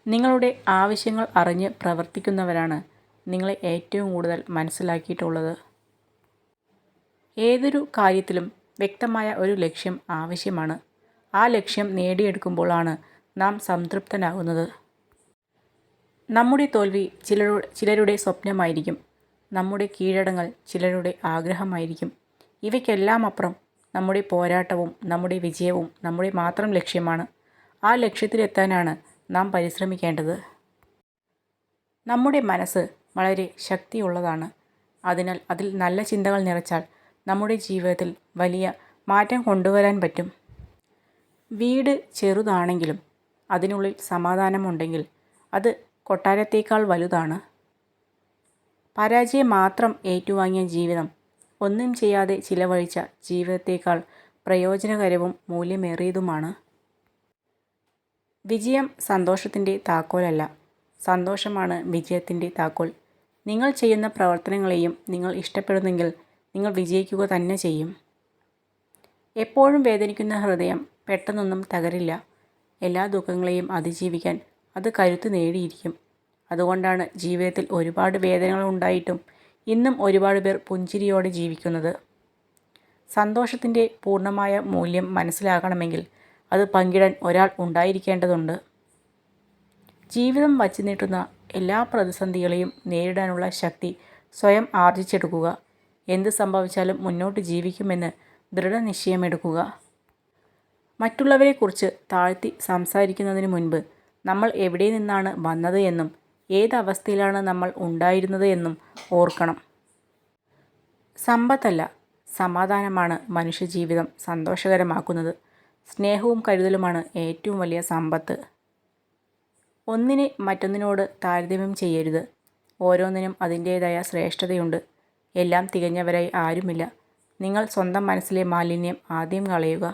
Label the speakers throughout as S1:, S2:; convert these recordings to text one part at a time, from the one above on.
S1: നിങ്ങളുടെ ആവശ്യങ്ങൾ അറിഞ്ഞ് പ്രവർത്തിക്കുന്നവരാണ് നിങ്ങളെ ഏറ്റവും കൂടുതൽ മനസ്സിലാക്കിയിട്ടുള്ളത്. ഏതൊരു കാര്യത്തിലും വ്യക്തമായ ഒരു ലക്ഷ്യം ആവശ്യമാണ്. ആ ലക്ഷ്യം നേടിയെടുക്കുമ്പോഴാണ് നാം സംതൃപ്തനാകുന്നത്. നമ്മുടെ തോൽവി ചിലരുടെ സ്വപ്നമായിരിക്കും. നമ്മുടെ കീഴടങ്ങൽ ചിലരുടെ ആഗ്രഹമായിരിക്കും. ഇവയ്ക്കെല്ലാം അപ്പുറം നമ്മുടെ പോരാട്ടവും നമ്മുടെ വിജയവും നമ്മുടെ മാത്രം ലക്ഷ്യമാണ്. ആ ലക്ഷ്യത്തിലെത്താനാണ് നാം പരിശ്രമിക്കേണ്ടത്. നമ്മുടെ മനസ്സ് വളരെ ശക്തിയുള്ളതാണ്. അതിനാൽ അതിൽ നല്ല ചിന്തകൾ നിറച്ചാൽ നമ്മുടെ ജീവിതത്തിൽ വലിയ മാറ്റം കൊണ്ടുവരാൻ പറ്റും. വീട് ചെറുതാണെങ്കിലും അതിനുള്ളിൽ സമാധാനമുണ്ടെങ്കിൽ അത് കൊട്ടാരത്തേക്കാൾ വലുതാണ്. പരാജയം മാത്രം ഏറ്റുവാങ്ങിയ ജീവിതം ഒന്നും ചെയ്യാതെ ചിലവഴിച്ച ജീവിതത്തേക്കാൾ പ്രയോജനകരവും മൂല്യമേറിയതുമാണ്. വിജയം സന്തോഷത്തിൻ്റെ താക്കോലല്ല, സന്തോഷമാണ് വിജയത്തിൻ്റെ താക്കോൽ. നിങ്ങൾ ചെയ്യുന്ന പ്രവർത്തനങ്ങളെയും നിങ്ങൾ ഇഷ്ടപ്പെടുന്നെങ്കിൽ നിങ്ങൾ വിജയിക്കുക തന്നെ ചെയ്യും. എപ്പോഴും വേദനിക്കുന്ന ഹൃദയം പെട്ടെന്നൊന്നും തകരില്ല. എല്ലാ ദുഃഖങ്ങളെയും അതിജീവിക്കാൻ അത് കരുത്ത് നേടിയിരിക്കും. അതുകൊണ്ടാണ് ജീവിതത്തിൽ ഒരുപാട് വേദനകൾ ഉണ്ടായിട്ടും ഇന്നും ഒരുപാട് പേർ പുഞ്ചിരിയോടെ ജീവിക്കുന്നത്. സന്തോഷത്തിൻ്റെ പൂർണ്ണമായ മൂല്യം മനസ്സിലാക്കണമെങ്കിൽ അത് പങ്കിടാൻ ഒരാൾ ഉണ്ടായിരിക്കേണ്ടതുണ്ട്. ജീവിതം വച്ചു നീട്ടുന്ന എല്ലാ പ്രതിസന്ധികളെയും നേരിടാനുള്ള ശക്തി സ്വയം ആർജിച്ചെടുക്കുക. എന്ത് സംഭവിച്ചാലും മുന്നോട്ട് ജീവിക്കുമെന്ന് ദൃഢനിശ്ചയമെടുക്കുക. മറ്റുള്ളവരെക്കുറിച്ച് താഴ്ത്തി സംസാരിക്കുന്നതിന് മുൻപ് നമ്മൾ എവിടെ നിന്നാണ് വന്നത് എന്നും ഏതവസ്ഥയിലാണ് നമ്മൾ ഉണ്ടായിരുന്നത് എന്നും ഓർക്കണം. സമ്പത്തല്ല, സമാധാനമാണ് മനുഷ്യജീവിതം സന്തോഷകരമാക്കുന്നത്. സ്നേഹവും കരുതലുമാണ് ഏറ്റവും വലിയ സമ്പത്ത്. ഒന്നിനെ മറ്റൊന്നിനോട് താരതമ്യം ചെയ്യരുത്. ഓരോന്നിനും അതിൻ്റേതായ ശ്രേഷ്ഠതയുണ്ട്. എല്ലാം തികഞ്ഞവരായി ആരുമില്ല. നിങ്ങൾ സ്വന്തം മനസ്സിലെ മാലിന്യം ആദ്യം കളയുക.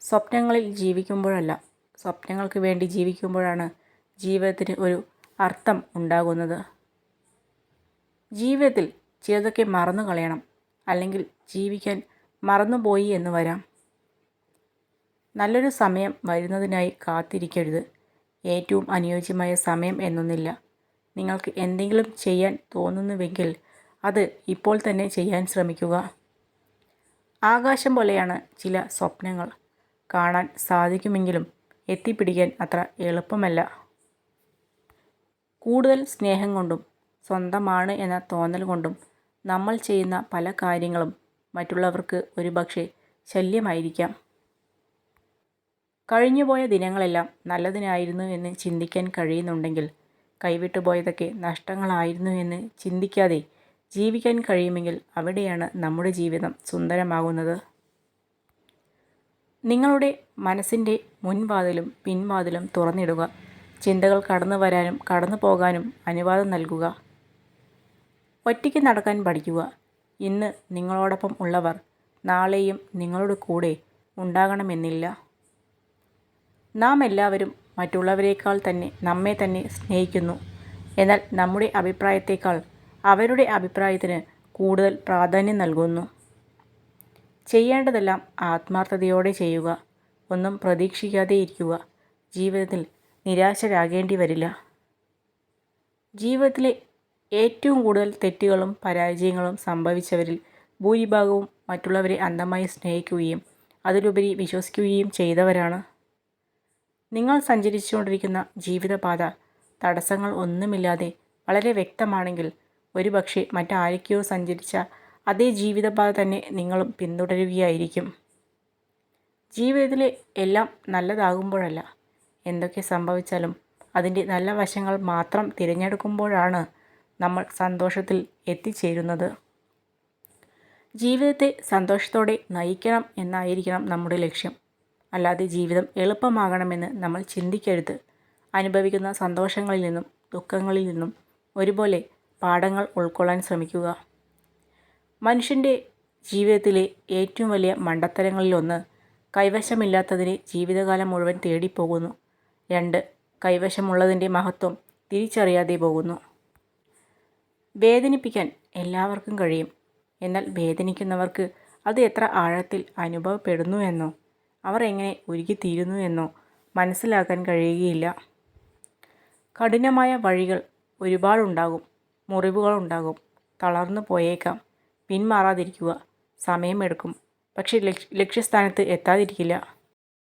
S1: സ്വപ്നങ്ങളിൽ ജീവിക്കുമ്പോഴല്ല, സ്വപ്നങ്ങൾക്ക് വേണ്ടി ജീവിക്കുമ്പോഴാണ് ജീവിതത്തിന് ഒരു അർത്ഥം ഉണ്ടാകുന്നത്. ജീവിതത്തിൽ ചിലതൊക്കെ മറന്നു കളയണം, അല്ലെങ്കിൽ ജീവിക്കാൻ മറന്നുപോയി എന്ന് വരാം. നല്ലൊരു സമയം വരുന്നതിനായി കാത്തിരിക്കരുത്. ഏറ്റവും അനുയോജ്യമായ സമയം എന്നൊന്നില്ല. നിങ്ങൾക്ക് എന്തെങ്കിലും ചെയ്യാൻ തോന്നുന്നുവെങ്കിൽ അത് ഇപ്പോൾ തന്നെ ചെയ്യാൻ ശ്രമിക്കുക. ആകാശം പോലെയാണ് ചില സ്വപ്നങ്ങൾ. കാണാൻ സാധിക്കുമെങ്കിലും എത്തിപ്പിടിക്കാൻ അത്ര എളുപ്പമല്ല. കൂടുതൽ സ്നേഹം കൊണ്ടും സ്വന്തമാണ് എന്ന തോന്നൽ കൊണ്ടും നമ്മൾ ചെയ്യുന്ന പല കാര്യങ്ങളും മറ്റുള്ളവർക്ക് ഒരുപക്ഷെ ശല്യമായിരിക്കാം. കഴിഞ്ഞുപോയ ദിനങ്ങളെല്ലാം നല്ലതിനായിരുന്നു എന്ന് ചിന്തിക്കാൻ കഴിയുന്നുണ്ടെങ്കിൽ കൈവിട്ടുപോയതൊക്കെ നഷ്ടങ്ങളായിരുന്നു എന്ന് ചിന്തിക്കാതെ ജീവിക്കാൻ കഴിയുമെങ്കിൽ അവിടെയാണ് നമ്മുടെ ജീവിതം സുന്ദരമാകുന്നത്. നിങ്ങളുടെ മനസ്സിൻ്റെ മുൻവാതിലും പിൻവാതിലും തുറന്നിടുക. ചിന്തകൾ കടന്നു വരാനും കടന്നു പോകാനും അനുവാദം നൽകുക. ഒറ്റയ്ക്ക് നടക്കാൻ പഠിക്കുക. ഇന്ന് നിങ്ങളോടൊപ്പം ഉള്ളവർ നാളെയും നിങ്ങളുടെ കൂടെ ഉണ്ടാകണമെന്നില്ല. നാം എല്ലാവരും മറ്റുള്ളവരെക്കാൾ തന്നെ നമ്മെ തന്നെ സ്നേഹിക്കുന്നു. എന്നാൽ നമ്മുടെ അഭിപ്രായത്തേക്കാൾ അവരുടെ അഭിപ്രായത്തിന് കൂടുതൽ പ്രാധാന്യം നൽകുന്നു. ചെയ്യേണ്ടതെല്ലാം ആത്മാർത്ഥതയോടെ ചെയ്യുക. ഒന്നും പ്രതീക്ഷിക്കാതെ ഇരിക്കുക. ജീവിതത്തിൽ നിരാശരാകേണ്ടി വരില്ല. ജീവിതത്തിലെ ഏറ്റവും കൂടുതൽ തെറ്റുകളും പരാജയങ്ങളും സംഭവിച്ചവരിൽ ഭൂരിഭാഗവും മറ്റുള്ളവരെ അന്ധമായി സ്നേഹിക്കുകയും അതിലുപരി വിശ്വസിക്കുകയും ചെയ്തവരാണ്. നിങ്ങൾ സഞ്ചരിച്ചുകൊണ്ടിരിക്കുന്ന ജീവിതപാത തടസ്സങ്ങൾ ഒന്നുമില്ലാതെ വളരെ വ്യക്തമാണെങ്കിൽ ഒരുപക്ഷെ മറ്റാരൊക്കെയോ സഞ്ചരിച്ച അതേ ജീവിതപാത തന്നെ നിങ്ങളും പിന്തുടരുകയായിരിക്കും. ജീവിതത്തിലെ എല്ലാം നല്ലതാകുമ്പോഴല്ല, എന്തൊക്കെ സംഭവിച്ചാലും അതിൻ്റെ നല്ല വശങ്ങൾ മാത്രം തിരഞ്ഞെടുക്കുമ്പോഴാണ് നമ്മൾ സന്തോഷത്തിൽ എത്തിച്ചേരുന്നത്. ജീവിതത്തെ സന്തോഷത്തോടെ നയിക്കണം എന്നായിരിക്കണം നമ്മുടെ ലക്ഷ്യം. അല്ലാതെ ജീവിതം എളുപ്പമാകണമെന്ന് നമ്മൾ ചിന്തിക്കരുത്. അനുഭവിക്കുന്ന സന്തോഷങ്ങളിൽ നിന്നും ദുഃഖങ്ങളിൽ നിന്നും ഒരുപോലെ പാഠങ്ങൾ ഉൾക്കൊള്ളാൻ ശ്രമിക്കുക. മനുഷ്യൻ്റെ ജീവിതത്തിലെ ഏറ്റവും വലിയ മണ്ടത്തരങ്ങളിലൊന്ന് കൈവശമില്ലാത്തതിനെ ജീവിതകാലം മുഴുവൻ തേടിപ്പോകുന്നു. 2, കൈവശമുള്ളതിൻ്റെ മഹത്വം തിരിച്ചറിയാതെ പോകുന്നു. വേദനിപ്പിക്കാൻ എല്ലാവർക്കും കഴിയും. എന്നാൽ വേദനിക്കുന്നവർക്ക് അത് എത്ര ആഴത്തിൽ അനുഭവപ്പെടുന്നു എന്നോ അവർ എങ്ങനെ ഉരുകിത്തീരുന്നു എന്നോ മനസ്സിലാക്കാൻ കഴിയുകയില്ല. കഠിനമായ വഴികൾ ഒരുപാടുണ്ടാകും. മുറിവുകളുണ്ടാകും. തളർന്നു പോയേക്കാം. പിന്മാറാതിരിക്കുക. സമയമെടുക്കും. പക്ഷെ ലക്ഷ്യസ്ഥാനത്ത് എത്താതിരിക്കില്ല.